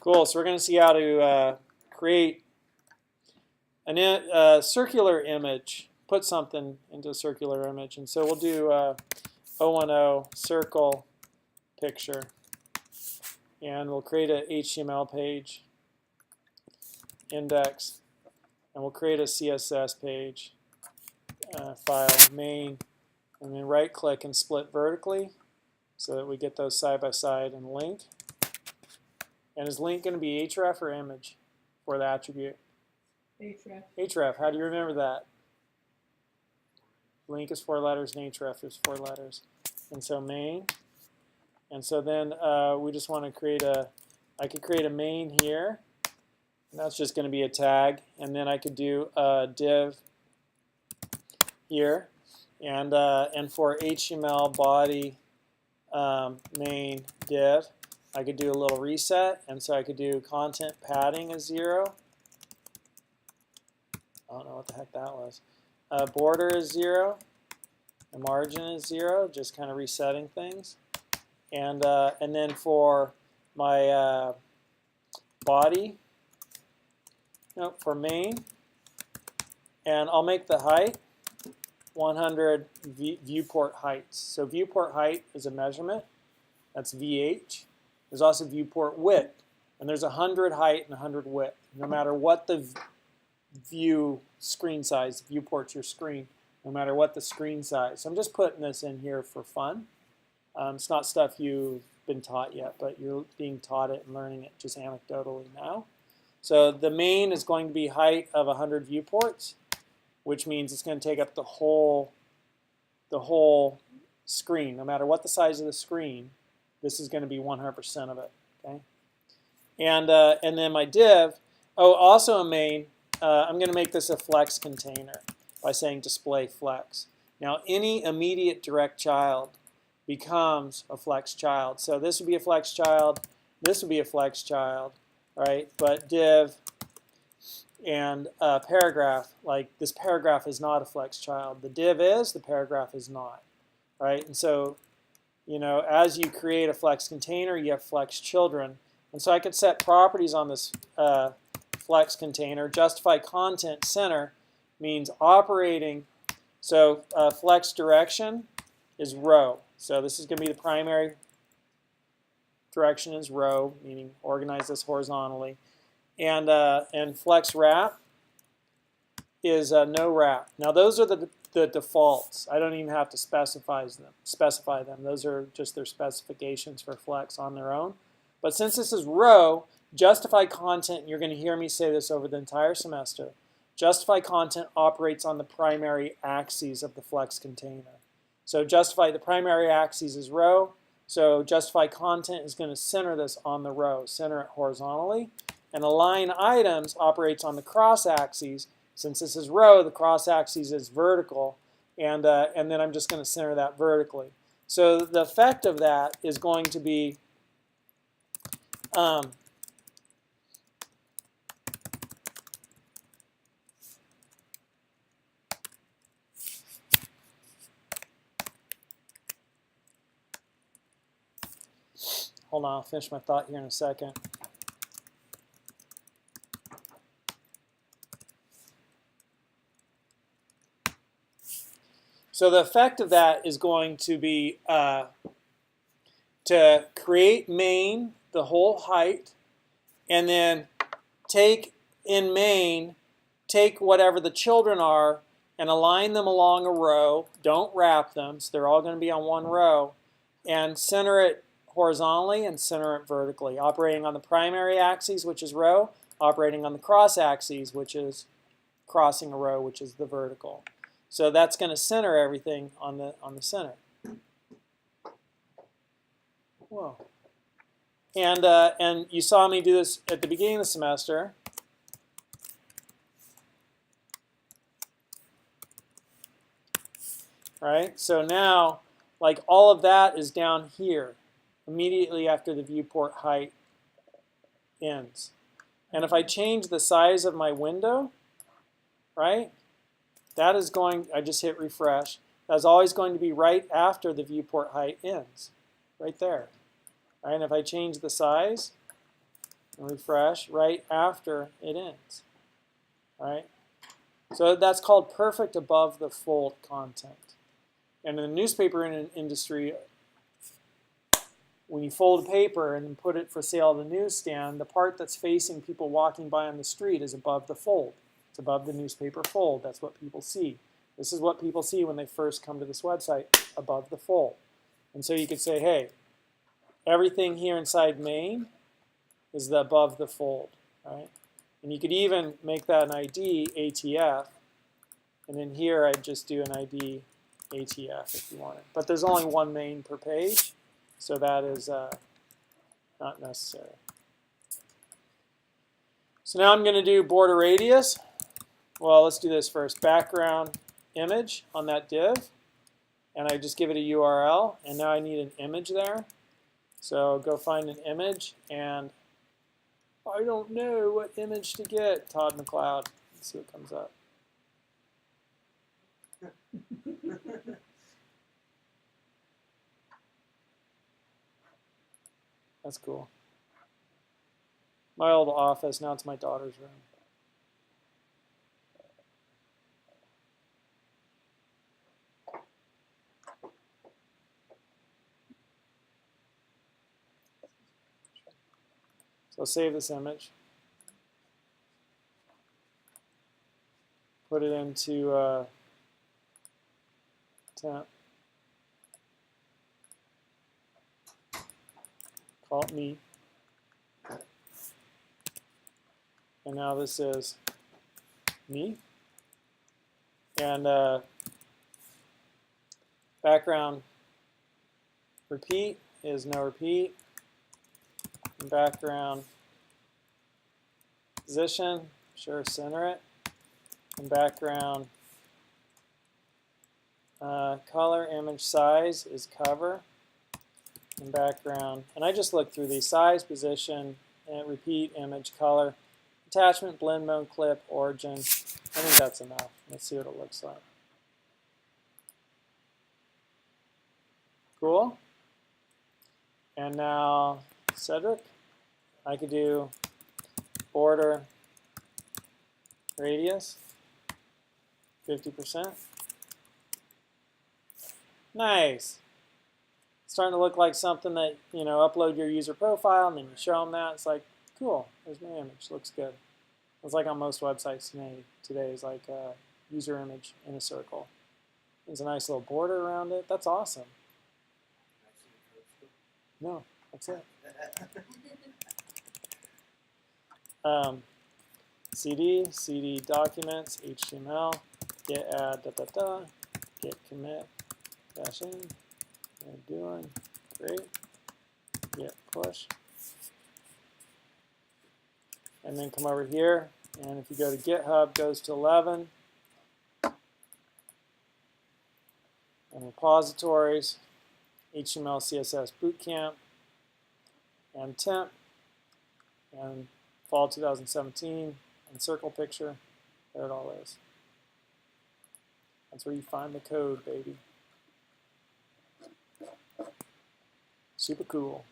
Cool. So we're going to see how to create a circular image, put something into a circular image. And so we'll do 010 circle picture. And we'll create an HTML page, index, and we'll create a CSS page, file, main, and then right-click and split vertically so that we get those side by side and link. And is link going to be href or image for the attribute? Href. Href. How do you remember that? Link is 4 letters and href is 4 letters. And so main. And so then we just want to create I could create a main here. And that's just going to be a tag. And then I could do a div here. And for HTML body main div, I could do a little reset, and so I could do content padding is 0. I don't know what the heck that was. Border is 0. The margin is 0, just kind of resetting things. And then for my body, no, for main, and I'll make the height 100 viewport heights. So viewport height is a measurement. That's VH. There's also viewport width, and there's 100 height and 100 width. No matter what the view screen size, viewport's your screen, no matter what the screen size. So I'm just putting this in here for fun. It's not stuff you've been taught yet, but you're being taught it and learning it just anecdotally now. So the main is going to be height of 100 viewports, which means it's going to take up the whole screen, no matter what the size of the screen. This is going to be 100% of it, okay? And then my div, also a main, I'm going to make this a flex container by saying display flex. Now, any immediate direct child becomes a flex child. So this would be a flex child, this would be a flex child, right? But div and paragraph, like this paragraph is not a flex child. The div is, the paragraph is not, right? And so, you know, as you create a flex container, you have flex children. And so I could set properties on this flex container. Justify content center means operating. So flex direction is row. So this is going to be the primary direction is row, meaning organize this horizontally. And flex wrap is no wrap. Now those are the defaults. I don't even have to specify them. Those are just their specifications for flex on their own. But since this is row, justify content, and you're going to hear me say this over the entire semester, justify content operates on the primary axes of the flex container. So justify, the primary axis is row, so justify content is going to center this on the row, center it horizontally. And align items operates on the cross axes. Since this is row, the cross axis is vertical, and then I'm just going to center that vertically. So the effect of that is going to be hold on, I'll finish my thought here in a second. So the effect of that is going to be to create main, the whole height, and then take in main, take whatever the children are and align them along a row. Don't wrap them, so they're all going to be on one row, and center it horizontally and center it vertically, operating on the primary axis, which is row, operating on the cross axes, which is crossing a row, which is the vertical. So that's going to center everything on the center. Whoa. And you saw me do this at the beginning of the semester. Right? So now, like all of that is down here, immediately after the viewport height ends. And if I change the size of my window, right? That is going, I just hit refresh. That's always going to be right after the viewport height ends, right there. Right? And if I change the size, and refresh right after it ends. All right? So that's called perfect above the fold content. And in the newspaper industry, when you fold paper and put it for sale at the newsstand, the part that's facing people walking by on the street is above the fold. It's above the newspaper fold. That's what people see. This is what people see when they first come to this website, above the fold. And so you could say, hey, everything here inside main is the above the fold, right? And you could even make that an ID ATF, and then here I'd just do an ID ATF if you wanted. But there's only one main per page, so that is not necessary. So now I'm going to do border radius. Well, let's do this first. Background image on that div, and I just give it a URL, and now I need an image there. So go find an image, and I don't know what image to get. Todd McLeod. Let's see what comes up. That's cool. My old office, now it's my daughter's room. So I'll save this image. Put it into temp. Call it me. And now this is me. And background repeat is no repeat. And background position, sure, center it. And background color, image size is cover. And background, and I just look through these: size, position, and repeat, image, color, attachment, blend mode, clip, origin. I think that's enough. Let's see what it looks like. Cool. And now Cedric, I could do border radius 50%. Nice. Starting to look like something that, you know, upload your user profile and then you show them that. It's like, cool, there's my image, looks good. It's like on most websites today is like a user image in a circle. There's a nice little border around it. That's awesome. No, that's it. CD documents, HTML, get add, get commit, dash in. We're doing great. Get push. And then come over here, and if you go to GitHub, goes to 11. And repositories, HTML, CSS Bootcamp, and temp, and fall 2017, and circle picture. There it all is. That's where you find the code, baby. Super cool.